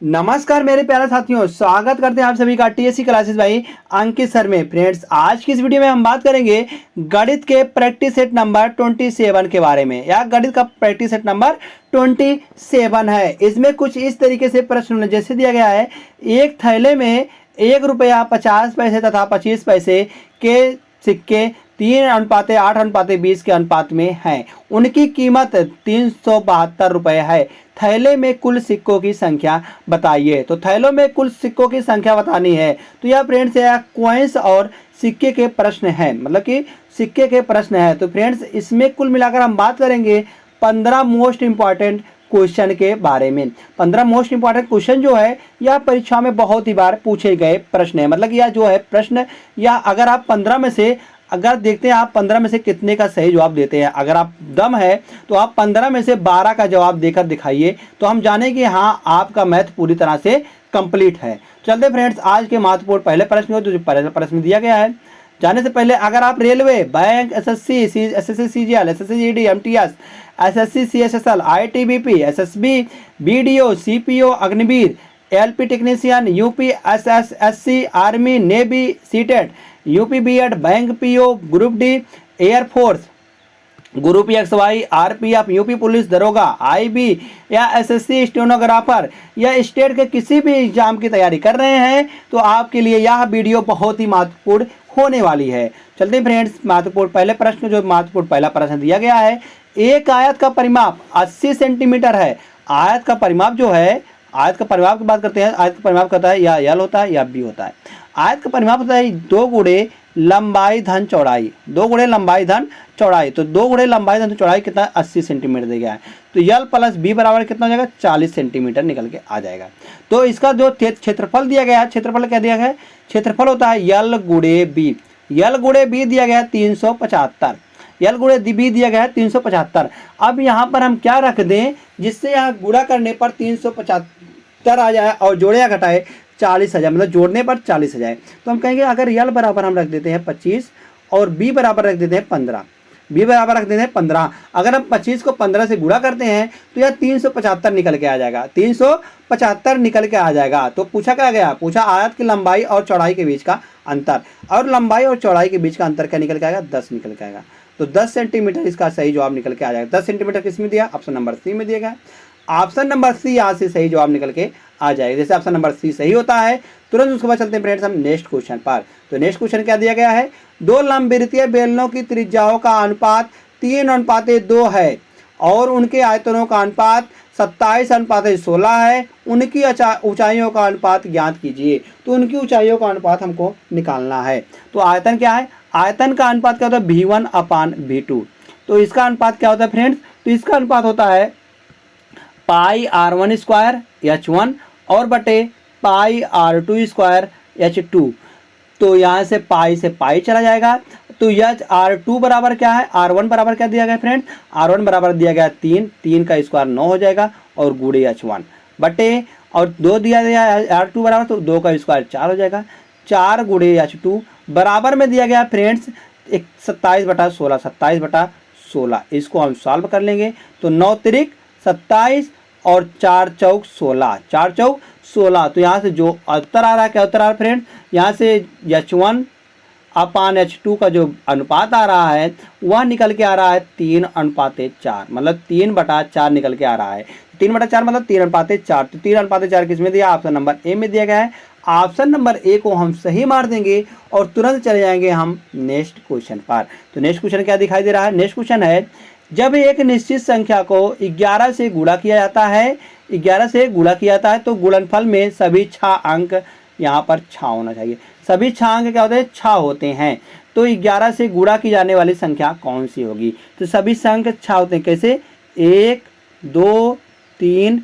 नमस्कार मेरे प्यारे साथियों, स्वागत करते हैं आप सभी का टीएससी क्लासेस भाई अंकित सर में। फ्रेंड्स, आज की इस वीडियो में हम बात करेंगे गणित के प्रैक्टिस सेट नंबर 27 के बारे में। या गणित का प्रैक्टिस सेट नंबर 27 है। इसमें कुछ इस तरीके से प्रश्न जैसे दिया गया है, एक थैले में 1 रुपया 50 पैसे तथा 25 पैसे के सिक्के 3:8:20 के अनुपात में हैं। उनकी कीमत 372 रुपये है। थैले में कुल सिक्कों की संख्या बताइए। तो थैलों में कुल सिक्कों की संख्या बतानी है। तो यह फ्रेंड्स यह कॉइन्स और सिक्के के प्रश्न हैं, मतलब कि सिक्के के प्रश्न है। तो फ्रेंड्स, इसमें कुल मिलाकर हम बात करेंगे 15 मोस्ट इंपॉर्टेंट क्वेश्चन के बारे में। 15 मोस्ट इंपॉर्टेंट क्वेश्चन जो है यह परीक्षा में बहुत ही बार पूछे गए प्रश्न है। मतलब यह जो है प्रश्न, या अगर आप 15 में से अगर देखते हैं आप 15 में से कितने का सही जवाब देते हैं। अगर आप दम है तो आप 15 में से 12 का जवाब देकर दिखाइए, तो हम जाने कि हाँ आपका मैथ पूरी तरह से कंप्लीट है। चलते फ्रेंड्स, आज के महत्वपूर्ण पहले प्रश्न को, तो जो पहले प्रश्न दिया गया है, जाने से पहले अगर आप railway, bank, SSC, CGL, SSC GD, MTS, SSC CSSL, ITBP, SSB, BDO, CPO, Agniveer, LP technician, UP SSSC, army, navy, CTET, UP BEd, bank PO, group D, air force, group XY, RPF, UP police दरोगा, IB या SSC stenographer या state के किसी भी exam की तैयारी कर रहे हैं, तो आपके लिए यह वीडियो बहुत ही महत्वपूर्ण होने वाली है। चलते हैं फ्रेंड्स, महत्वपूर्ण पहले प्रश्न, जो महत्वपूर्ण पहला प्रश्न दिया गया है, एक आयत का परिमाप 80 सेंटीमीटर है। आयत का परिमाप जो है, आयत का परिमाप की बात करते हैं। आयत का परिमाप करता है या एल होता है या बी होता है। आयत का परिमाप होता है 2 गुणे लंबाई धन चौड़ाई। 2 गुणे लंबाई धन चौड़ाई। तो 2 गुणे लंबाई धन चौड़ाई कितना, 80 सेंटीमीटर दिया गया है। तो यल प्लस बी बराबर कितना हो जाएगा, 40 सेंटीमीटर निकल के आ जाएगा। तो इसका जो क्षेत्रफल दिया गया है, क्षेत्रफल क्या दिया गया है, क्षेत्रफल होता है यल गुणे बी। यल गुणे बी दिया गया है 375। यल गुणे बी दिया गया है 375। अब यहाँ पर हम क्या रख दें जिससे यहाँ गुणा करने पर 375 आ जाए और जोड़े या घटाए 40 आ जाए, मतलब जोड़ने पर 40 आ जाए। तो हम कहेंगे अगर यल बराबर हम रख देते हैं 25 और बी बराबर रख देते हैं 15। बी बराबर रख देते हैं 15। अगर हम 25 को 15 से गुणा करते हैं तो यह 375 निकल के आ जाएगा। 375 निकल के आ जाएगा। तो पूछा क्या गया, पूछा आयत की लंबाई और चौड़ाई के बीच का अंतर, और लंबाई और चौड़ाई के बीच का अंतर क्या निकल के आएगा, 10 निकल के आएगा। तो 10 सेंटीमीटर इसका सही जवाब निकल के आ जाएगा। 10 सेंटीमीटर किस में दिया, ऑप्शन नंबर सी में दिया गया। ऑप्शन नंबर सी यहाँ से सही जवाब निकल के आ जाएगा। जैसे ऑप्शन नंबर सी सही होता है, तुरंत उसके बाद चलते हैं फ्रेंड्स हम नेक्स्ट क्वेश्चन पर। तो नेक्स्ट क्वेश्चन क्या दिया गया है, 2 लंबवृत्तीय बेलनों की त्रिज्याओं का अनुपात 3:2 है और उनके आयतनों का अनुपात 27:16 है। उनकी ऊंचाइयों का अनुपात ज्ञात कीजिए। तो उनकी ऊंचाइयों का अनुपात हमको निकालना है। तो आयतन क्या है, आयतन का अनुपात क्या होता है, V1/V2। तो इसका अनुपात क्या होता है फ्रेंड्स, तो इसका अनुपात होता है पाई r1 स्क्वायर h1 और बटे पाई r2 स्क्वायर h2। तो यहाँ से पाई चला जाएगा। तो यह r2 बराबर क्या है, r1 बराबर क्या दिया गया फ्रेंड, r1 बराबर दिया गया 3 का स्क्वायर 9 हो जाएगा और गुणे h1 बटे, और 2 दिया गया r2 बराबर, तो 2 का स्क्वायर 4 हो जाएगा। 4 गुणे h2 बराबर में दिया गया फ्रेंड्स 27/16। 27/16 इसको हम सॉल्व कर लेंगे। तो 9 तिरिक 27 और 4 चौक 16, 4 चौक 16। तो यहाँ से जो उत्तर आ रहा है, क्या उत्तर आ रहा है फ्रेंड, यहाँ से h1/h2 का जो अनुपात आ रहा है वह निकल के आ रहा है 3:4, मतलब 3/4 निकल के आ रहा है। 3/4 मतलब 3:4। तो 3:4 किस में दिया, ऑप्शन नंबर ए में दिया गया है। ऑप्शन नंबर ए को हम सही मार देंगे और तुरंत चले जाएंगे हम नेक्स्ट क्वेश्चन पर। तो नेक्स्ट क्वेश्चन क्या दिखाई दे रहा है, नेक्स्ट क्वेश्चन है, जब एक निश्चित संख्या को 11 से गुणा किया जाता है, 11 से गुणा किया जाता है, तो गुणनफल में सभी 6 अंक, यहाँ पर 6 होना चाहिए। सभी 6 अंक क्या होते हैं, 6 होते हैं। तो 11 से गुणा की जाने वाली संख्या कौन सी होगी, तो सभी अंक 6 होते हैं। कैसे, 1 2 3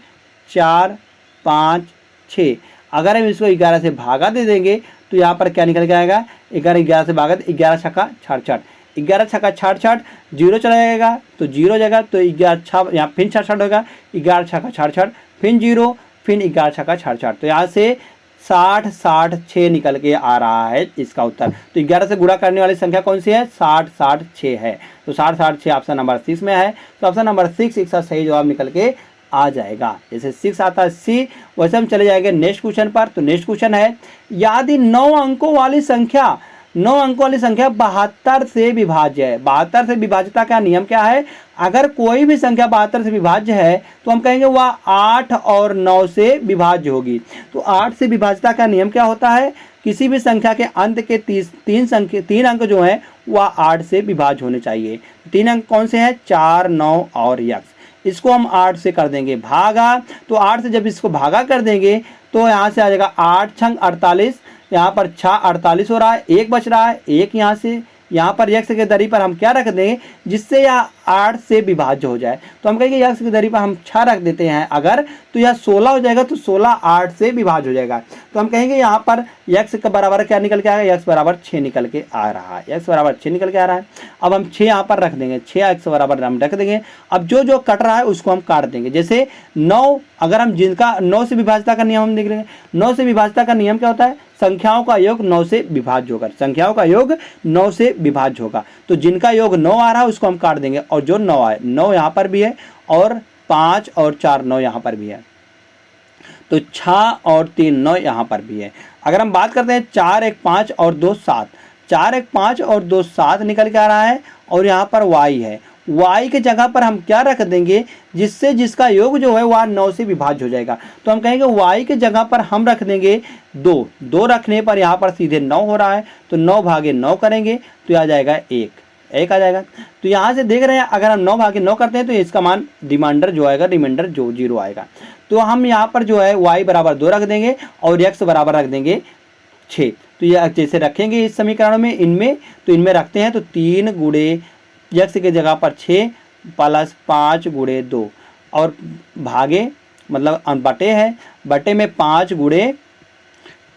4 5 6। अगर हम इसको 11 से भागा दे देंगे तो यहाँ पर क्या निकल के आएगा, 11 से भागा, 11 छक्का 66, 11 छक्का 66, 0 चला जाएगा तो 0 जाएगा। तो 11 6 यहाँ फिर 66 होगा, 11 छक्का 66, फिर 0, फिर 11 छक्का 66। तो यहाँ से 60 60 6 निकल के आ रहा है इसका उत्तर। तो 11 से गुणा करने वाली संख्या कौन सी है, 60 60 6 है। तो 60 60 6 ऑप्शन नंबर 6 में है। तो ऑप्शन नंबर 6 इसका सही जवाब निकल के आ जाएगा। जैसे 6 आता है C, वैसे हम चले जाएंगे नेक्स्ट क्वेश्चन पर। तो नेक्स्ट क्वेश्चन है, यदि 9 अंकों वाली संख्या 72 से विभाज्य है। 72 से विभाज्यता का नियम क्या है? अगर कोई भी संख्या 72 से विभाज्य है तो हम कहेंगे वह 8 और 9 से विभाज्य होगी। तो 8 से विभाज्यता का नियम क्या होता है? किसी भी संख्या के अंत के तीन अंक जो हैं वह 8 से विभाज्य होने चाहिए। 3 अंक कौन से हैं? 4, 9 और यक्स। इसको हम 8 से कर देंगे भागा। तो 8 से जब इसको भागा कर देंगे तो यहाँ से आ जाएगा 8 छंग 48, यहाँ पर 6 48 हो रहा है, 1 बच रहा है, 1 यहाँ से, यहाँ पर यक्स के दरी पर हम क्या रख देंगे जिससे यह 8 से विभाज्य हो जाए। तो हम कहेंगे यक्स की दरी पर हम 6 रख देते हैं अगर, तो यह 16 हो जाएगा। तो 16 8 से विभाज्य हो जाएगा। तो हम कहेंगे यहाँ पर यक्स का बराबर क्या निकल के आएगा? यक्स बराबर 6 निकल के आ रहा है। यक्स बराबर 6 निकल के आ रहा है। अब हम 6 यहाँ पर रख देंगे, 6 यक्स बराबर हम रख देंगे। अब जो जो कट रहा है उसको हम काट देंगे। जैसे 9, अगर हम जिनका 9 से विभाज्यता का नियम हम देख लेंगे। 9 से विभाज्यता का नियम क्या होता है? संख्याओं का योग 9 से विभाज्य होगा। संख्याओं का योग 9 से विभाज्य होगा। तो जिनका योग 9 आ रहा है उसको हम काट देंगे, और जो 9 आए, 9 यहाँ पर भी है और 5 और 4 9 यहाँ पर भी है। तो 6 और 3 9 यहाँ पर भी है। अगर हम बात करते हैं 4 1 5 और 2 7, 4 1 5 और 2 7 निकल के आ रहा है, और यहाँ पर y है। y के जगह पर हम क्या रख देंगे जिससे जिसका योग जो है वह 9 से विभाज्य हो जाएगा। तो हम कहेंगे y के जगह पर हम रख देंगे 2। 2 रखने पर यहाँ पर सीधे 9 हो रहा है, तो 9 भागे 9 करेंगे तो आ जाएगा 1 आ जाएगा। तो यहाँ से देख रहे हैं अगर हम 9 भागे 9 करते हैं तो इसका मान रिमाइंडर जो आएगा, रिमाइंडर जो 0 आएगा। तो हम यहाँ पर जो है y बराबर 2 रख देंगे और x बराबर रख देंगे 6। तो यह जैसे रखेंगे इस समीकरण में, इनमें तो इनमें रखते हैं तो 3 गुणे x के जगह पर 6 प्लस 5 गुणे 2 और भागे मतलब बटे है, बटे में 5 गुणे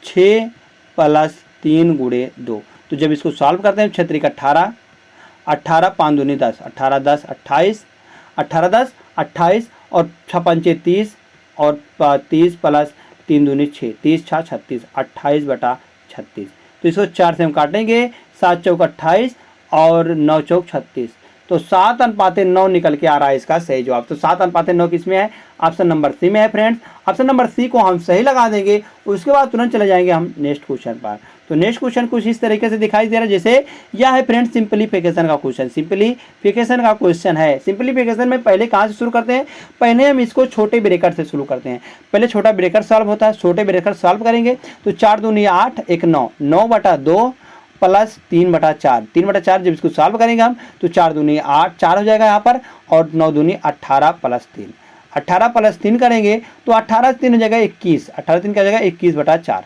6 प्लस 3 गुणे 2। तो जब इसको सॉल्व करते हैं 6 18, 18 5 दूनी 10, 18 10 28, 18 10 28 और 6 पंचे 30 और 30 प्लस 3 दूनी 6, 30 6 36, 28 बटा 36। तो इसको 4 से हम काटेंगे, 7 चौक 28 और 9 चौक 36। तो 7:9 निकल के आ रहा है इसका सही जवाब। तो 7:9 किस में है? ऑप्शन नंबर सी में है फ्रेंड्स। ऑप्शन नंबर सी को हम सही लगा देंगे, उसके बाद तुरंत चले जाएंगे हम नेक्स्ट क्वेश्चन पर। तो नेक्स्ट क्वेश्चन कुछ इस तरीके से दिखाई दे रहा है, जैसे यह है फ्रेंड्स सिंपलीफिकेशन का क्वेश्चन। सिंपलीफिकेशन का क्वेश्चन है। सिंपलीफिकेशन में पहले कहाँ से शुरू करते हैं? पहले हम इसको छोटे ब्रेकेट से शुरू करते हैं। पहले छोटा ब्रेकेट सॉल्व होता है, छोटे ब्रेकेट सॉल्व करेंगे तो 4 दूनी 8, 1 9, 9/2 प्लस 3/4, 3/4 जब इसको सॉल्व करेंगे हम तो 4 दूनी 8, 4 हो जाएगा यहाँ पर, और 9 दूनी 18 प्लस 3, 18 प्लस 3 करेंगे तो 18 3 हो जाएगा 21, 18 3 क्या हो जाएगा 21/4,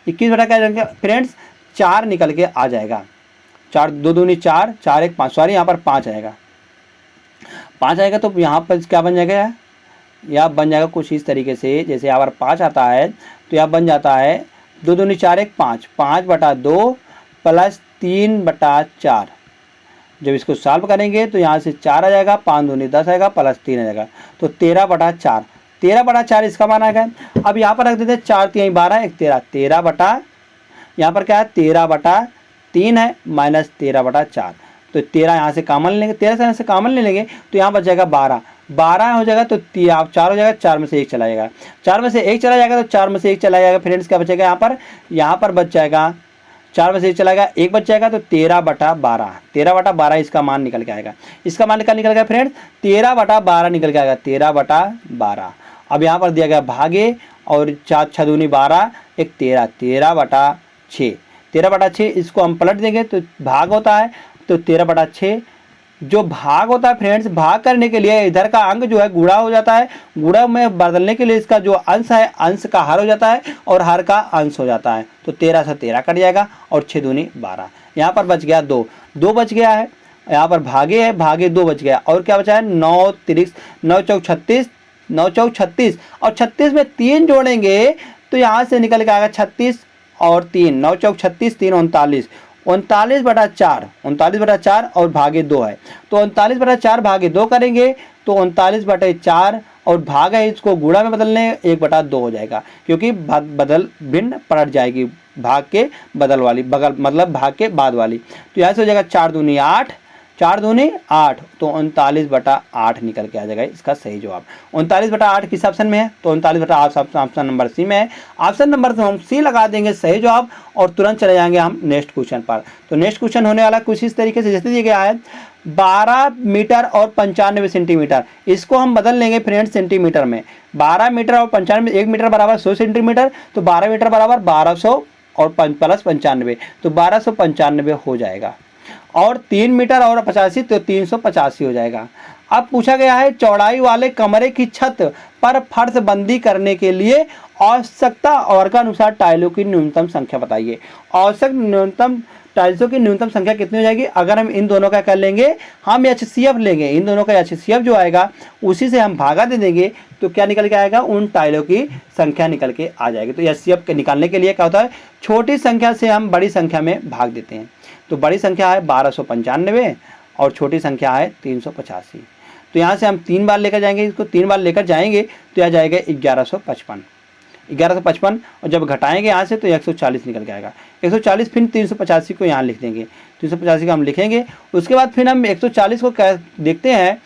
21 क्या जाएगा फ्रेंड्स 4 निकल के आ जाएगा। 4 2 दूनी 4, 4 1 5, सॉरी यहाँ पर 5 आएगा, 5 आएगा। तो यहाँ पर क्या बन जाएगा? यह बन जाएगा कुछ इस तरीके से, जैसे यहाँ पर 5 आता है तो यह बन जाता है 2 दूनी 4 1 5, 5/2 प्लस 3/4। जब इसको सॉल्व करेंगे तो यहाँ से 4 आ जाएगा, 5 दूनी 10 आएगा प्लस 3 आ जाएगा, तो 13/4, 13/4 इसका मान आएगा। अब यहाँ पर रख देते हैं 4 3 12 1 13, 13 बटा यहाँ पर क्या है 13/3 है माइनस 13/4। तो 13 यहाँ से कॉमन लेंगे, 13 से यहाँ से कॉमन ले लेंगे तो यहाँ बच जाएगा 12, 12 हो जाएगा तो 4 हो जाएगा, 4 में से 1 चला जाएगा, 4 में से 1 चला जाएगा तो 4 में से 1 चला जाएगा फ्रेंड्स क्या बचेगा यहाँ पर बच जाएगा 4 में से 1 चला गया, 1 बच जाएगा तो 13/12, 13/12 इसका मान निकल के आएगा। इसका मान निकल गया फ्रेंड्स 13/12 निकल के आएगा, 13/12। अब यहाँ पर दिया गया भागे और 4 6 दूनी 12 1 13, 13/6, 13/6 इसको हम पलट देंगे तो भाग होता है, तो 13/6 जो भाग होता है फ्रेंड्स, भाग करने के लिए इधर का अंक जो है गुणा हो जाता है, गुणा में बदलने के लिए इसका जो अंश है अंश का हर हो जाता है और हर का अंश हो जाता है। तो 13 से 13 कट जाएगा और 6 दूनी 12, यहाँ पर बच गया 2 बच गया है, यहाँ पर भागे है, भागे 2 बच गया, और क्या बचा है 9 चौक 36, 9 चौक 36 और 36 में 3 जोड़ेंगे तो यहाँ से निकल के आएगा 36 और 3, 9 चौक 36 3 39, 39/4 और भागे 2 है, तो 39/4 भागे 2 करेंगे तो 39/4 और भाग है इसको गुणा में बदलने 1/2 हो जाएगा, क्योंकि बदल भिन्न पलट जाएगी भाग के बदल वाली बगल मतलब भाग के बाद वाली। तो यहाँ से हो जाएगा 4 दूनी 8, 4 दूनी 8, तो 39/8 निकल के आ जाएगा इसका सही जवाब। 39/8 किस ऑप्शन में है? तो 39/8 ऑप्शन नंबर सी में है। ऑप्शन नंबर से हम सी लगा देंगे सही जवाब और तुरंत चले जाएंगे हम नेक्स्ट क्वेश्चन पर। तो नेक्स्ट क्वेश्चन होने वाला कुछ इस तरीके से जैसे दिया गया है 12 मीटर और 95 सेंटीमीटर, इसको हम बदल लेंगे फ्रेंड्स सेंटीमीटर में। 12 मीटर और 95, 1 मीटर बराबर 100 सेंटीमीटर, तो 12 मीटर बराबर 1200 और प्लस 95, तो 1295 हो जाएगा। और 3 मीटर और 85 तो 385 हो जाएगा। अब पूछा गया है चौड़ाई वाले कमरे की छत पर फर्श बंदी करने के लिए आवश्यकता वर्गानुसार टाइलों की न्यूनतम संख्या बताइए। आवश्यक न्यूनतम टाइल्सों की न्यूनतम संख्या कितनी हो जाएगी? अगर हम इन दोनों का कर लेंगे, हम HCF लेंगे, इन दोनों का HCF जो आएगा उसी से हम भागा दे देंगे, तो क्या निकल के आएगा? उन टाइलों की संख्या निकल के आ जाएगी। तो HCF के निकालने के लिए क्या होता है, छोटी संख्या से हम बड़ी संख्या में भाग देते हैं। तो बड़ी संख्या है 1295 और छोटी संख्या है 385। तो यहाँ से हम 3 बार लेकर जाएंगे, इसको 3 बार लेकर जाएंगे तो यह जाएगा 1155। 1155 और जब घटाएंगे यहाँ से तो 140 निकल के आएगा। 140 फिर 385 को यहाँ लिख देंगे, 385 को हम लिखेंगे। उसके बाद फिर हम 140 को देखते हैं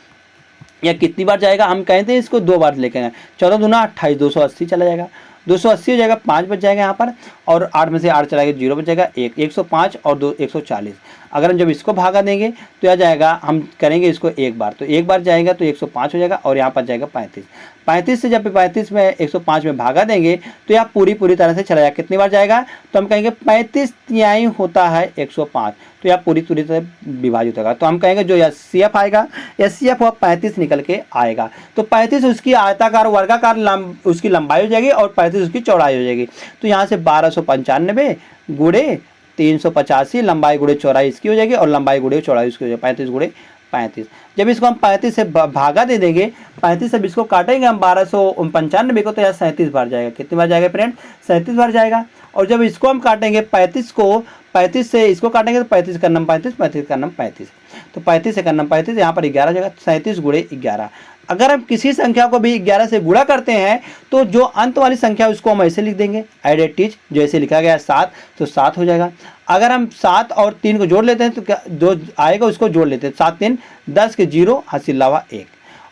या कितनी बार जाएगा। हम कहते हैं इसको 2 बार लेके आए, 14 दूना 28, 280 चला जाएगा, 280 हो जाएगा, 5 बच जाएगा यहाँ पर, और 8 में से 8 चला गया 0 बच जाएगा, 105 और 2 140। अगर हम जब इसको भागा देंगे तो यह जाएगा, हम करेंगे इसको एक बार, तो एक बार जाएगा तो 105 हो जाएगा और यहाँ पर जाएगा 35। 35 से जब 35 में 105 में भागा देंगे तो यह पूरी तरह से चला जाएगा। कितनी बार जाएगा? तो हम कहेंगे 35 तिहाई होता है 105, तो यह पूरी तरह विभाजित होगा। तो हम कहेंगे जो HCF आएगा, HCF वो 35 निकल के आएगा। तो 35 उसकी आयताकार वर्गाकार उसकी लंबाई हो जाएगी और 35 उसकी चौड़ाई हो जाएगी। तो यहाँ से 1295 गुणे 385, लंबाई गुणे चौड़ाई इसकी हो जाएगी और लंबाई गुणे चौड़ाई इसकी हो जाएगी, 35 गुणे 35। जब इसको हम 35 से भागा दे देंगे, 35 से इसको काटेंगे हम 1295 को, तो यह 37 बार जाएगा। कितनी बार जाएगा फ्रेंड? 37 बार जाएगा। और जब इसको हम काटेंगे 35 को, 35 से इसको काटेंगे तो 35 का नाम 35, 35 का नाम 35, तो 35 से का नाम 35, यहाँ पर 11 जाएगा, 37 गुणे 11। अगर हम किसी संख्या को भी 11 से गुणा करते हैं तो जो अंत वाली संख्या उसको हम ऐसे लिख देंगे, एडेटिज, जैसे लिखा गया 7 तो 7 हो जाएगा। अगर हम 7 और 3 को जोड़ लेते हैं तो क्या जो आएगा उसको जोड़ लेते हैं, 7 3 10 के 0 हासिल लावा 1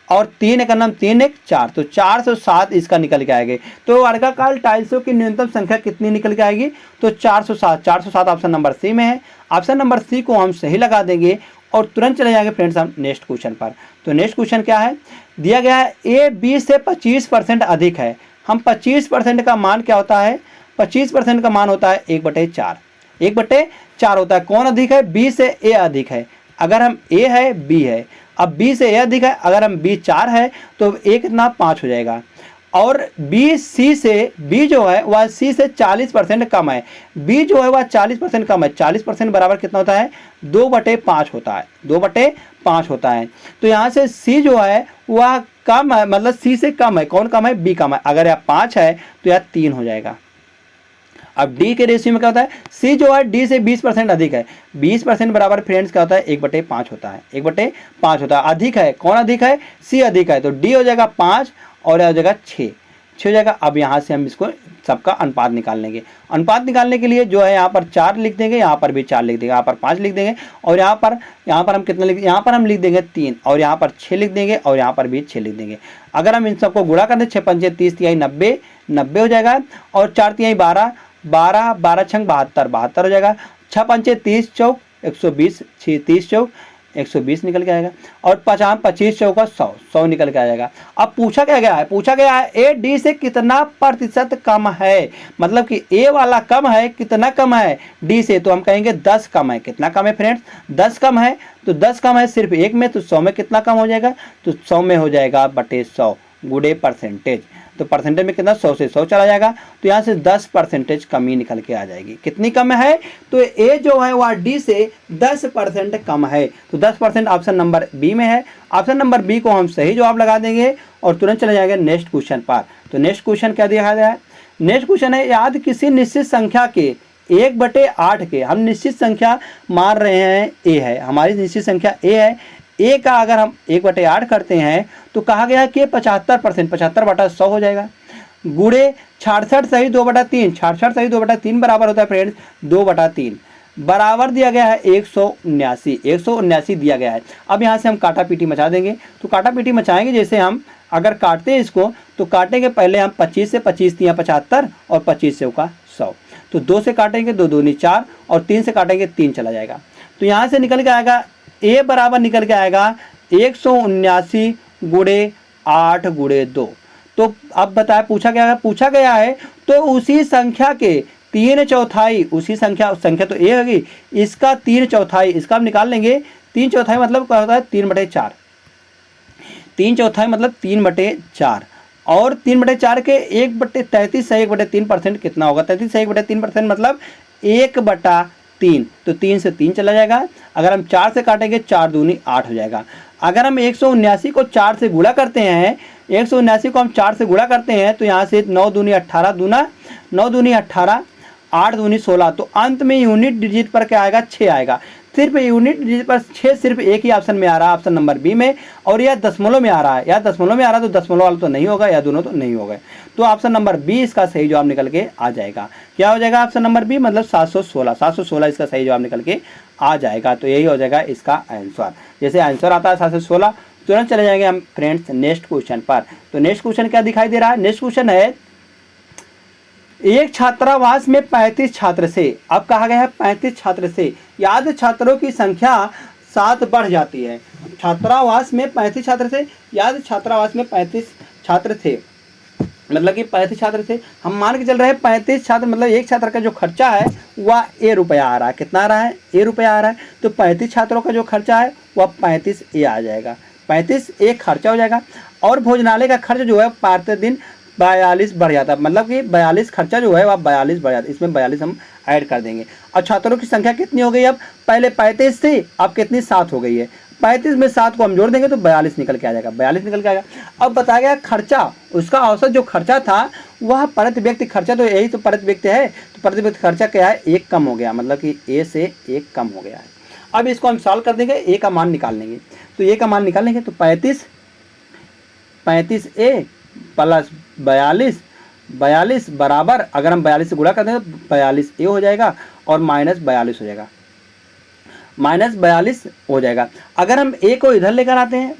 और 3 का नाम 3 1 4, तो 407 इसका निकल के आएगी। तो वर्गाकार टाइल्सों की न्यूनतम संख्या कितनी निकल के आएगी? तो 407। 407 ऑप्शन नंबर सी में है। ऑप्शन नंबर सी को हम सही लगा देंगे और तुरंत चले जाएंगे फ्रेंड्स हम नेक्स्ट क्वेश्चन पर। तो नेक्स्ट क्वेश्चन क्या है? दिया गया है ए 20 से 25% अधिक है। हम 25% का मान क्या होता है? 25% का मान होता है 1/4। 1/4 होता है। कौन अधिक है? बी से ए अधिक है। अगर हम ए है बी है, अब बी से ए अधिक है, अगर हम बी 4 है तो ए कितना 5 हो जाएगा। और बी सी से, बी जो है वह सी से 40% कम है। बी जो है वह 40% कम है। 40% बराबर कितना होता है? 2/5 होता है। 2/5 होता है। तो यहाँ से सी जो है वह कम है, मतलब सी से कम है। कौन कम है? बी कम है। अगर यह 5 है तो यह 3 हो जाएगा। अब डी के रेशियो में क्या होता है? सी जो है डी से 20% अधिक है। 20% बराबर फ्रेंड्स क्या होता है? 1/5 होता है। 1/5 होता है। अधिक है। कौन अधिक है? सी अधिक है। तो डी हो जाएगा 5 और यह हो जाएगा 6 हो जाएगा। अब यहाँ से हम इसको सबका अनुपात निकाल लेंगे। अनुपात निकालने के लिए जो है यहाँ पर 4 लिख देंगे, यहाँ पर भी 4 लिख देंगे, यहाँ पर 5 लिख देंगे और यहाँ पर हम कितना लिख, यहाँ पर हम लिख देंगे 3 और यहाँ पर 6 लिख देंगे और यहाँ पर भी 6 लिख देंगे। अगर हम इन सबको गुणा कर दें, 6 पंचे 30 तिहाई 90 हो जाएगा और 4 तिहाई 12 12 छंग 72 हो जाएगा। 6 पंचे 30 चौक 120, 6 30 चौक 120 निकल के आएगा और 25 चौका 100 निकल के आ जाएगा। अब पूछा क्या गया है? पूछा गया है ए डी से कितना प्रतिशत कम है। मतलब कि ए वाला कम है, कितना कम है? डी से। तो हम कहेंगे 10 कम है। कितना कम है फ्रेंड्स? 10 कम है। तो 10 कम है सिर्फ 1 में, तो 100 में कितना कम हो जाएगा? तो 100 में हो जाएगा /100 गुणे परसेंटेज। तो परसेंटेज में कितना? 100 से 100 चला जाएगा। तो यहाँ से 10% कमी निकल के आ जाएगी। कितनी कम है? तो ए जो है वह डी से 10% कम है। तो 10% ऑप्शन नंबर बी में है। ऑप्शन नंबर बी को हम सही जवाब लगा देंगे और तुरंत चले जाएंगे नेक्स्ट क्वेश्चन पर। तो नेक्स्ट क्वेश्चन क्या दिया गया है? नेक्स्ट क्वेश्चन है, याद किसी निश्चित संख्या के 1/8 के, हम निश्चित संख्या मान रहे हैं ए है, हमारी निश्चित संख्या ए है। ए का अगर हम 1/8 करते हैं तो कहा गया है कि 75%, 75/100 हो जाएगा। गुणे 66 सही 2/3, 66 सही 2/3 बराबर होता है फ्रेंड्स 2/3। बराबर दिया गया है 179 दिया गया है। अब यहाँ से हम काटा पीटी मचा देंगे। तो काटा पीटी मचाएंगे, जैसे हम अगर काटते हैं इसको तो काटेंगे पहले हम 25 से, 25 तियाँ 75 और 25 से होगा 100। तो 2 से काटेंगे 2 दूनी 4 और 3 से काटेंगे 3 चला जाएगा। तो यहाँ से निकल के आएगा ए बराबर निकल के आएगा 179 गुणे 8 गुणे 2। तो अब बताया पूछा गया है तो उसी संख्या के 3/4, उसी संख्या तो ए होगी, इसका 3/4 इसका हम निकाल लेंगे। 3/4 मतलब क्या होता है 3/4, 3/4 मतलब 3/4 और 3/4 के 1/33 है 1/3% कितना होगा, 33 है 1/3% मतलब 1/3। तो 3 से 3 चला जाएगा। अगर हम 4 से काटेंगे 4 दूनी 8 हो जाएगा। अगर हम 179 को 4 से गुणा करते हैं, 179 को हम 4 से गुणा करते हैं तो यहाँ से 9 दूनी 18 दूना 9 दूनी 18, 8 दूनी 16। तो अंत में यूनिट डिजिट पर क्या आएगा 6 आएगा। सिर्फ यूनिट डिजिट पर 6 सिर्फ एक ही ऑप्शन में आ रहा है, ऑप्शन नंबर बी में। और यह दशमलव में आ रहा है, या दशमलव में आ रहा है तो दशमलव वाला तो नहीं होगा, या दोनों तो नहीं होगा। तो ऑप्शन नंबर बी इसका सही जवाब निकल के आ जाएगा। क्या हो जाएगा ऑप्शन नंबर बी मतलब 716 इसका सही जवाब निकल के आ जाएगा। तो यही हो जाएगा इसका आंसर। जैसे आंसर आता है 716, तुरंत चले जाएंगे हम फ्रेंड्स नेक्स्ट क्वेश्चन पर। तो नेक्स्ट क्वेश्चन क्या दिखाई दे रहा है, नेक्स्ट क्वेश्चन है एक छात्रावास में 35 छात्र से, अब कहा गया है 35 छात्र से याद छात्रों की संख्या 7 बढ़ जाती है। छात्रावास में 35 छात्र से याद छात्रावास में 35 छात्र थे, मतलब कि 35 छात्र थे। हम मान के चल रहे हैं 35 छात्र मतलब एक छात्र का जो खर्चा है वह ए रुपया आ रहा है। कितना आ रहा है ए रुपया आ रहा है। तो 35 छात्रों का जो खर्चा है वह 35 ए आ जाएगा, 35 ए खर्चा हो जाएगा। और भोजनालय का खर्च जो है प्रतिदिन 42 बढ़ जाता है, मतलब कि 42 खर्चा जो है वह 42 बढ़ जाता है। इसमें 42 हम ऐड कर देंगे। और छात्रों की संख्या कितनी हो गई, अब पहले 35 थी अब कितनी 7 हो गई है। 35 में 7 को हम जोड़ देंगे तो 42 निकल के आ जाएगा, 42 निकल के आएगा। अब बताया गया खर्चा, उसका औसत जो खर्चा था वह प्रति व्यक्ति खर्चा, तो यही तो प्रति व्यक्ति है, तो प्रति व्यक्ति खर्चा क्या है 1 कम हो गया, मतलब कि ए से 1 कम हो गया है। अब इसको हम सॉल्व कर देंगे, ए का मान निकाल लेंगे। तो ए का मान निकालेंगे तो 35 ए प्लस 42 बराबर, अगर हम 42 से गुणा करते हैं तो 42 ए हो जाएगा और माइनस 42 हो जाएगा, माइनस 42 हो जाएगा। अगर हम ए को इधर लेकर आते हैं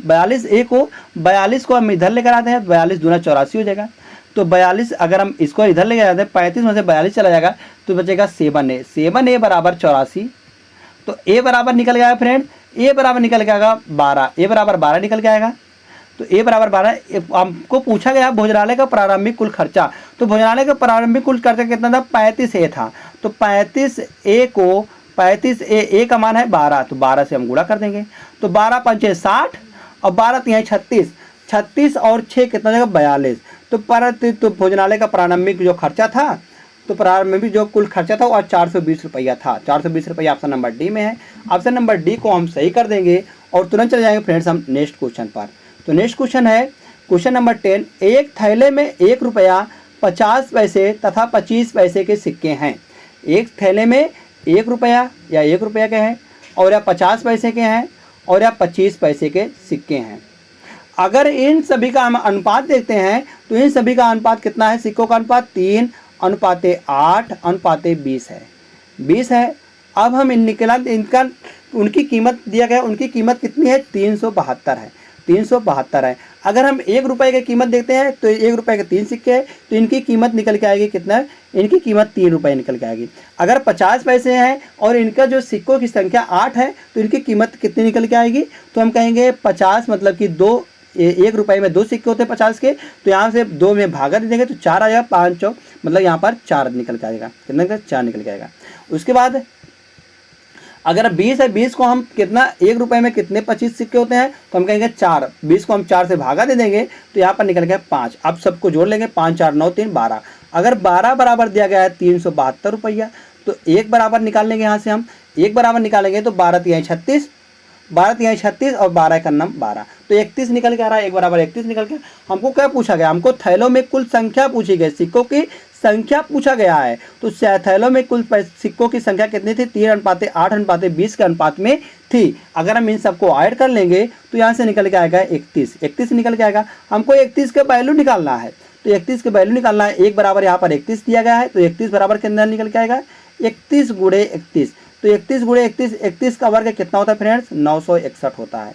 42 को हम इधर लेकर आते हैं 42 दूना 84 हो जाएगा। तो 42 अगर हम इसको इधर लेकर आते हैं 35 में से 42 चला जाएगा तो बचेगा 7 ए बराबर 84। तो ए बराबर निकल गया फ्रेंड, ए बराबर निकल के आएगा 12, ए बराबर 12 निकल के आएगा। तो ए बराबर 12। हमको पूछा गया भोजनालय का प्रारंभिक कुल खर्चा, तो भोजनालय का प्रारंभिक कुल खर्चा कितना था 35 ए था। तो 35 ए का मान है 12, तो 12 से हम गुणा कर देंगे। तो 12 पंचे 60 और 12 तिहाई 36 और 6 कितना जाएगा 42। तो भोजनालय का प्रारंभिक जो खर्चा था, तो प्रारंभिक जो कुल खर्चा था वह 420 रुपया था। 420 रुपया ऑप्शन नंबर डी में है। ऑप्शन नंबर डी को हम सही कर देंगे और तुरंत चले जाएंगे फ्रेंड्स हम नेक्स्ट क्वेश्चन पर। तो नेक्स्ट क्वेश्चन है क्वेश्चन नंबर 10। एक थैले में 1 रुपया 50 पैसे तथा 25 पैसे के सिक्के हैं। एक थैले में 1 रुपया या 1 रुपया के हैं और या 50 पैसे के हैं और या 25 पैसे के सिक्के हैं। अगर इन सभी का हम अनुपात देखते हैं तो इन सभी का अनुपात कितना है, सिक्कों का अनुपात 3:8:20 है, 20 है। अब हम इनका उनकी कीमत दिया गया, उनकी कीमत कितनी है 372 है, 372 है। अगर हम 1 रुपये की कीमत देखते हैं तो 1 रुपये के 3 सिक्के हैं, तो इनकी कीमत निकल के आएगी कितना, इनकी कीमत 3 रुपये निकल के आएगी। अगर 50 पैसे हैं और इनका जो सिक्कों की संख्या 8 है तो इनकी कीमत कितनी निकल के आएगी, तो हम कहेंगे 50 मतलब कि 1 रुपये में 2 सिक्के होते हैं 50 के, तो यहाँ से 2 में भागा दे देंगे तो 4 आ जाएगा, 5 चौक मतलब यहाँ पर 4 निकल के आएगा, कितना 4 निकल के आएगा। उसके बाद अगर 20 है, 20 को हम कितना 1 रुपये में कितने 25 सिक्के होते हैं, तो हम कहेंगे 4, 20 को हम 4 से भागा दे देंगे तो यहाँ पर निकल गया 5। अब सबको जोड़ लेंगे 5 4 9 3 12। अगर 12 बराबर दिया गया है 372 रुपया, तो 1 बराबर निकाल लेंगे, यहाँ से हम 1 बराबर निकालेंगे तो 12 तिहाई 36, 12 तिहाई 36 और 12 का नम 12, तो 31 निकल के आ रहा है, 1 बराबर 31 निकल के। हमको क्या पूछा गया, हमको थैलों में कुल संख्या पूछी गई, सिक्कों की संख्या पूछा गया है। तो थैलों में कुल सिक्कों की संख्या कितनी थी, 3:8:20 के अनुपात में थी। अगर हम इन सबको ऐड कर लेंगे तो यहाँ से निकल के आएगा 31 निकल के आएगा। हमको 31 के वैल्यू निकालना है, तो 31 के वैल्यू निकालना है। 1 बराबर यहाँ पर 31 दिया गया है, तो 31 बराबर कितना निकल के आएगा 31 × 31, तो 31 गुणे 31, 31 का वर्ग कितना होता है फ्रेंड्स? 961 होता है।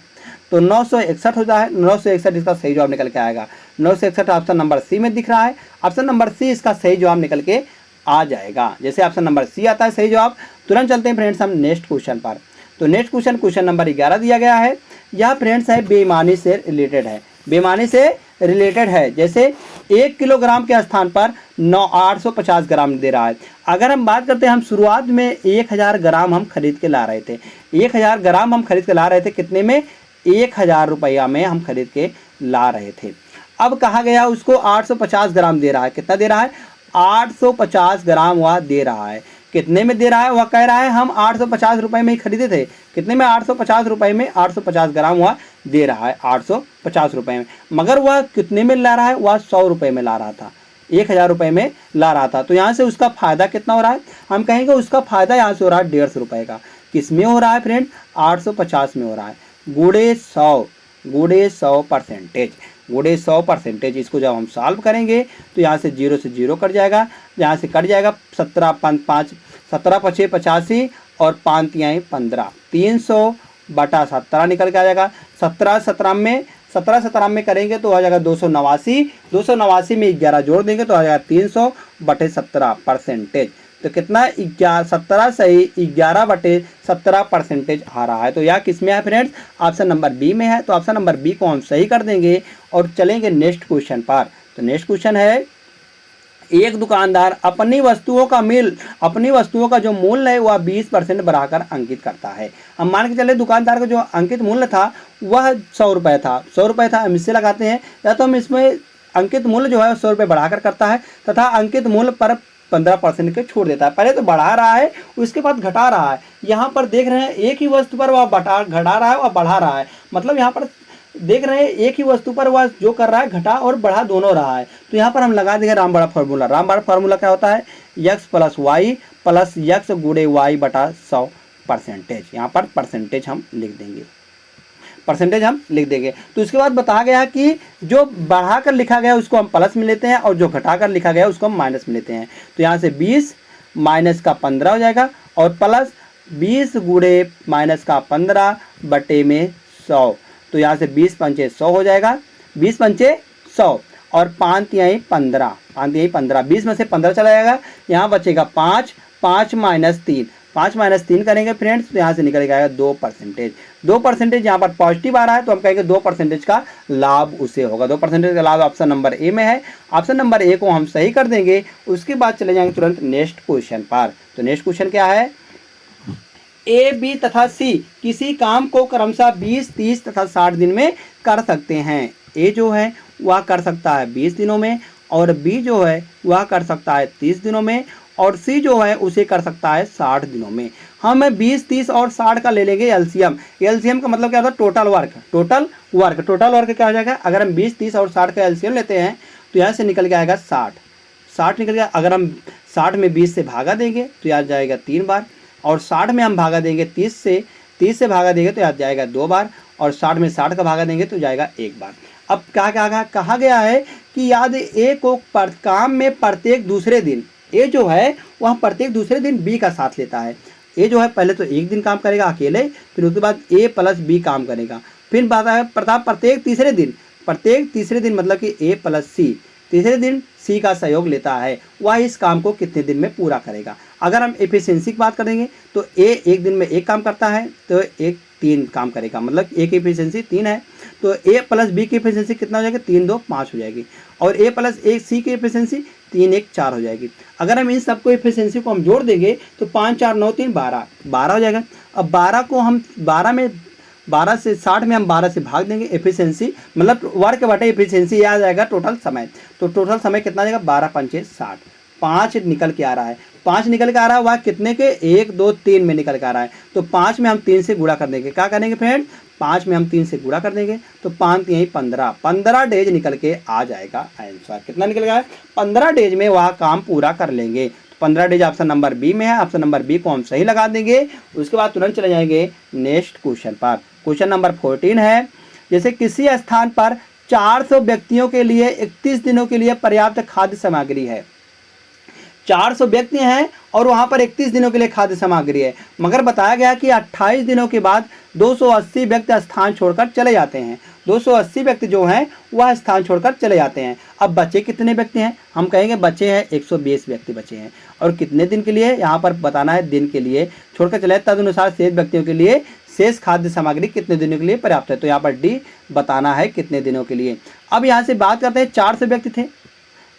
तो 961 होता है, 961 इसका सही जवाब निकल के आएगा। 961 ऑप्शन नंबर सी में दिख रहा है। ऑप्शन नंबर सी इसका सही जवाब निकल के आ जाएगा। जैसे ऑप्शन नंबर सी आता है सही जवाब। तुरंत चलते हैं फ्रेंड्स हम नेक्स्ट क्वेश्चन पर। तो नेक्स्ट क्वेश्चन नंबर 11 दिया गया है। यह फ्रेंड्स है बेईमानी से रिलेटेड है, बेईमानी से रिलेटेड है। जैसे 1 किलोग्राम के स्थान पर 850 ग्राम दे रहा है। अगर हम बात करते हैं, हम शुरुआत में 1000 ग्राम हम खरीद के ला रहे थे, 1000 ग्राम हम खरीद के ला रहे थे, कितने में? 1000 रुपया में हम खरीद के ला रहे थे। अब कहा गया उसको 850 ग्राम दे रहा है। कितना दे रहा है? 850 ग्राम वह दे रहा है। कितने में दे रहा है? वह कह रहा है हम 850 रुपये में ही खरीदे थे। कितने में? 850 रुपये में 850 ग्राम वह दे रहा है 850 रुपये में। मगर वह कितने में ला रहा है? वह 100 रुपये में ला रहा था, 1000 रुपये में ला रहा था। तो यहाँ से उसका फ़ायदा कितना हो रहा है? हम कहेंगे उसका फ़ायदा यहाँ से हो रहा है 150 रुपये का। किस में हो रहा है फ्रेंड? 850 में हो रहा है। गुणे 100, गुणे 100 परसेंटेज, गुणे 100 परसेंटेज। इसको जब हम सॉल्व करेंगे तो यहाँ से 0 से 0 कट जाएगा, यहाँ से कट जाएगा 17 5 17 5 85 और 5 3 15, 300/17 निकल के आ जाएगा। 17 में करेंगे तो आ जाएगा 289, 289 में 11 जोड़ देंगे तो आ जाएगा 300/17 परसेंटेज। तो कितना? 17 से 11/17 परसेंटेज आ रहा है। तो यह किस में है फ्रेंड्स? ऑप्शन नंबर बी में है। तो ऑप्शन नंबर बी को हम सही कर देंगे और चलेंगे नेक्स्ट क्वेश्चन पर। तो नेक्स्ट क्वेश्चन है, एक दुकानदार अपनी वस्तुओं का जो मूल्य है वह 20% बढ़ाकर अंकित करता है। हम मान के चले दुकानदार का जो अंकित मूल्य था वह 100 रुपये था, 100 रुपये था। हम इससे लगाते हैं, या तो हम इसमें अंकित मूल्य जो है 100 रुपये बढ़ाकर करता है तथा अंकित मूल्य पर 15% के छोड़ देता है। पहले तो बढ़ा रहा है, उसके बाद घटा रहा है। यहाँ पर देख रहे हैं एक ही वस्तु पर वह घटा रहा है और बढ़ा रहा है। मतलब यहाँ पर देख रहे हैं एक ही वस्तु पर वह जो कर रहा है घटा और बढ़ा दोनों रहा है। तो यहाँ पर हम लगा देंगे रामबाड़ा फार्मूला। रामबाड़ा फार्मूला क्या होता है? x + y + x गुणे y/100 परसेंटेज। यहाँ पर परसेंटेज हम लिख देंगे, परसेंटेज हम लिख देंगे। तो उसके बाद बताया गया कि जो बढ़ाकर लिखा गया उसको हम प्लस में लेते हैं और जो घटाकर लिखा गया उसको हम माइनस में लेते हैं। तो यहाँ से 20 माइनस का 15 हो जाएगा और प्लस 20 गुणे माइनस का 15 बटे में 100। तो यहाँ से 20 पंचे 100 हो जाएगा, 20 पंचे 100 और 5 तिहाई 15, 5 तिहाई 15, 20 में से 15 चला जाएगा। यहाँ बचेगा 5, 5 माइनस 3, 5 माइनस 3 करेंगे फ्रेंड्स तो यहाँ से निकल जाएगा 2%। 2% यहाँ पर पॉजिटिव आ रहा है तो हम कहेंगे 2% का लाभ उसे होगा। 2% का लाभ ऑप्शन नंबर ए में है। ऑप्शन नंबर ए को हम सही कर देंगे। उसके बाद चले जाएंगे तुरंत नेक्स्ट क्वेश्चन पर। तो नेक्स्ट क्वेश्चन क्या है? ए, बी तथा सी किसी काम को क्रमशः 20, 30 तथा 60 दिन में कर सकते हैं। ए जो है वह कर सकता है 20 दिनों में और बी जो है वह कर सकता है 30 दिनों में और सी जो है उसे कर सकता है 60 दिनों में। हम 20, 30 और 60 का ले लेंगे एलसीएम। एलसीएम का मतलब क्या होता है? Total work. टोटल वर्क क्या हो जाएगा? अगर हम 20, 30 और 60 का एलसीएम लेते हैं तो यहाँ से निकल के आएगा 60 निकल गया। अगर हम 60 में 20 से भागा देंगे तो यहाँ जाएगा 3 बार और 60 में हम भागा देंगे 30 से भागा देंगे तो यहाँ जाएगा 2 बार और 60 में 60 का भागा देंगे तो जाएगा 1 बार। अब क्या कहा गया है कि याद ए को काम में प्रत्येक दूसरे दिन, ए जो है वह प्रत्येक दूसरे दिन बी का साथ लेता है। ए जो है पहले तो 1 दिन काम करेगा अकेले, फिर उसके बाद ए प्लस बी काम करेगा। फिर बात है प्रत्येक तीसरे दिन मतलब कि ए प्लस सी तीसरे दिन सी का सहयोग लेता है। वह इस काम को कितने दिन में पूरा करेगा? अगर हम एफिशिएंसी की बात करेंगे तो ए 1 दिन में 1 काम करता है तो एक 3 काम करेगा, मतलब ए की एफिशिएंसी 3 है तो ए प्लस बी की एफिशिएंसी कितना हो जाएगा? 3 2 5 हो जाएगी और ए प्लस 1 सी की एफिशिएंसी 3 1 4 हो जाएगी। अगर हम इन सबको एफिशिएंसी को हम जोड़ देंगे तो 5 4 9 3 12 हो जाएगा। अब 12 को हम 12 से 60 में हम 12 से भाग देंगे। एफिशिएंसी मतलब वर्क बटे एफिशिएंसी आ जाएगा टोटल समय। तो टोटल समय कितना आ जाएगा? 12 पंचे 60, 5 निकल के आ रहा है। 5 निकल के आ रहा है वह कितने के? 1 2 3 में निकल के आ रहा है। तो 5 में हम 3 से गुणा कर देंगे। क्या करेंगे फ्रेंड? 5 में हम 3 से गुणा कर देंगे तो 5 3 15, 15 डेज निकल के आ जाएगा आंसर। कितना निकल गया? 15 डेज में वह काम पूरा कर लेंगे। 15 डेज ऑप्शन नंबर बी में है। ऑप्शन नंबर बी को हम सही लगा देंगे। उसके बाद तुरंत चले जाएंगे नेक्स्ट क्वेश्चन पर। क्वेश्चन नंबर 14 है, जैसे किसी स्थान पर 400 व्यक्तियों के लिए 31 दिनों के लिए पर्याप्त खाद्य सामग्री है। 400 व्यक्ति हैं और वहाँ पर 31 दिनों के लिए खाद्य सामग्री है, मगर बताया गया कि 28 दिनों के बाद 280 व्यक्ति स्थान छोड़कर चले जाते हैं। 280 व्यक्ति जो हैं वह स्थान छोड़कर चले जाते हैं। अब बचे कितने व्यक्ति हैं? हम कहेंगे बचे हैं 120 व्यक्ति बचे हैं। और कितने दिन के लिए यहाँ पर बताना है, दिन के लिए छोड़कर चले, तदनुसार शेष व्यक्तियों के लिए शेष खाद्य सामग्री कितने दिनों के लिए पर्याप्त है। तो यहाँ पर डी बताना है कितने दिनों के लिए। अब यहाँ से बात करते हैं, 400 व्यक्ति थे,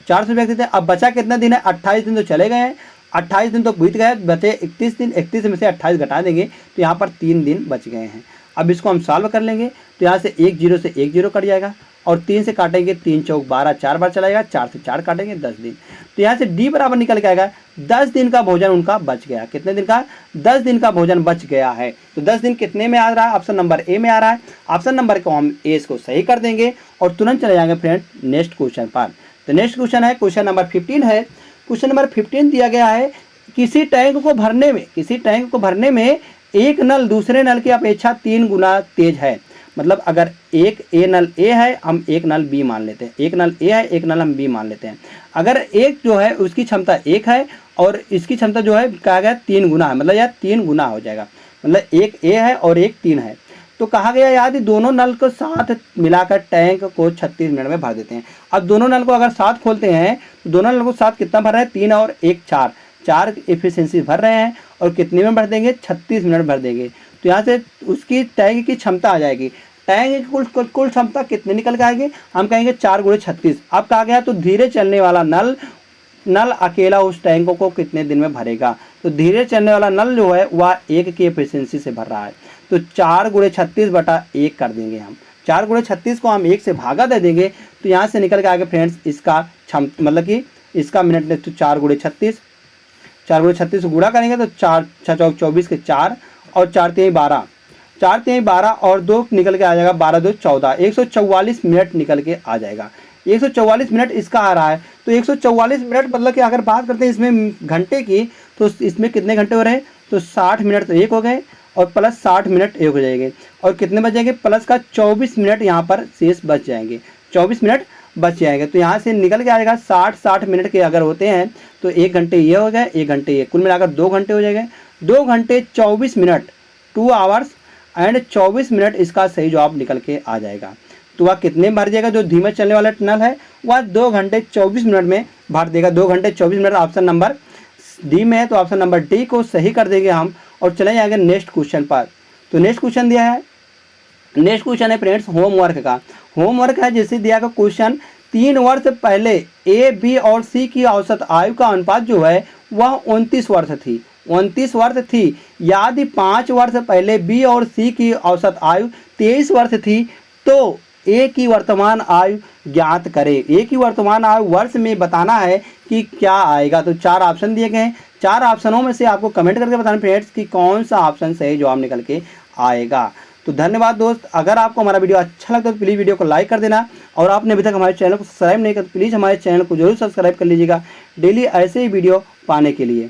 400 व्यक्ति थे। अब बचा कितना दिन है? 28 दिन तो चले गए हैं, 28 दिन तो बीत गए, बचे 31 दिन। 31 में से 28 घटा देंगे तो यहाँ पर 3 दिन बच गए हैं। अब इसको हम सॉल्व कर लेंगे तो यहाँ से 1 0 से 1 0 कट जाएगा और 3 से काटेंगे 3 चौक 12, 4 बार चला जाएगा, 4 से 4 काटेंगे 10 दिन। तो यहाँ से डी बराबर निकल के आएगा 10 दिन का भोजन उनका बच गया। कितने दिन का? 10 दिन का भोजन बच गया है। तो 10 दिन कितने में आ रहा है? ऑप्शन नंबर ए में आ रहा है। ऑप्शन नंबर को हम ए इसको सही कर देंगे और तुरंत चले जाएंगे फ्रेंड नेक्स्ट क्वेश्चन पर। तो नेक्स्ट क्वेश्चन है, क्वेश्चन नंबर 15 है। क्वेश्चन नंबर 15 दिया गया है, किसी टैंक को भरने में एक नल दूसरे नल की अपेक्षा 3 गुना तेज है। मतलब अगर एक नल ए है, हम एक नल बी मान लेते हैं, एक नल ए है, एक नल हम बी मान लेते हैं। अगर एक जो है उसकी क्षमता 1 है और इसकी क्षमता जो है कहा गया 3 गुना है, मतलब यह 3 गुना हो जाएगा। मतलब एक ए है और एक 3 है। तो कहा गया यदि दोनों नल को साथ मिलाकर टैंक को 36 मिनट में भर देते हैं। अब दोनों नल को अगर साथ खोलते हैं तो दोनों नल को साथ कितना भर रहे हैं? 3 और 1 4, 4 एफिशिएंसी भर रहे हैं और कितने में भर देंगे? 36 मिनट भर देंगे। तो यहाँ से उसकी टैंक की क्षमता आ जाएगी। टैंक की कुल क्षमता कितने निकल के आएगी? हम कहेंगे 4 × 36। अब कहा गया तो धीरे चलने वाला नल अकेला उस टैंक को कितने दिन में भरेगा? तो धीरे चलने वाला नल जो है वह 1 की एफिशिएंसी से भर रहा है। तो 4 × 36 बटा 1 कर देंगे हम। 4 × 36 को हम 1 से भागा दे देंगे तो यहाँ से निकल के आगे फ्रेंड्स इसका मतलब कि इसका मिनट में तो 4 × 36, 4 × 36 गुणा करेंगे तो 4 चौक 24 के 4 और 4 3 12, 4 3 12 और 2 निकल के आ जाएगा, 12 2 14, 144 मिनट निकल के आ जाएगा। 144 मिनट इसका आ रहा है। तो 144 मिनट मतलब कि अगर बात करते हैं इसमें घंटे की, तो इसमें कितने घंटे हो रहे हैं? तो 60 मिनट तो एक हो गए और प्लस 60 मिनट एक हो जाएंगे और कितने बच जाएंगे? प्लस का 24 मिनट यहाँ पर शेष बच जाएंगे, 24 मिनट बच जाएंगे। तो यहाँ से निकल के आ जाएगा 60 मिनट के अगर होते हैं तो 1 घंटे ये हो गए, 1 घंटे ये, कुल मिलाकर 2 घंटे हो जाएंगे। 2 घंटे 24 मिनट, 2 आवर्स एंड 24 मिनट इसका सही जवाब निकल के आ जाएगा। तो वह कितने में भर जाएगा? जो धीमे चलने वाला नल है वह 2 घंटे 24 मिनट में भर देगा। 2 घंटे 24 मिनट ऑप्शन नंबर डी में है। तो ऑप्शन नंबर डी को सही कर देंगे हम और चले जाएंगे नेक्स्ट क्वेश्चन पर। तो नेक्स्ट क्वेश्चन दिया है, नेक्स्ट क्वेश्चन है फ्रेंड्स होमवर्क का। होमवर्क है जैसे दिया गया क्वेश्चन, 3 वर्ष पहले ए बी और सी की औसत आयु का अनुपात जो है वह 29 वर्ष थी, 29 वर्ष थी। यदि 5 वर्ष पहले बी और सी की औसत आयु 23 वर्ष थी तो ए की वर्तमान आयु ज्ञात करें। ए की वर्तमान आयु वर्ष में बताना है कि क्या आएगा। तो 4 ऑप्शन दिए गए हैं, 4 ऑप्शनों में से आपको कमेंट करके बताना फ्रेंड्स कि कौन सा ऑप्शन सही जवाब निकल के आएगा। तो धन्यवाद दोस्त, अगर आपको हमारा वीडियो अच्छा लगता है तो प्लीज़ वीडियो को लाइक कर देना और आपने अभी तक हमारे चैनल को सब्सक्राइब नहीं किया तो प्लीज़ हमारे चैनल को जरूर सब्सक्राइब कर लीजिएगा डेली ऐसे ही वीडियो पाने के लिए।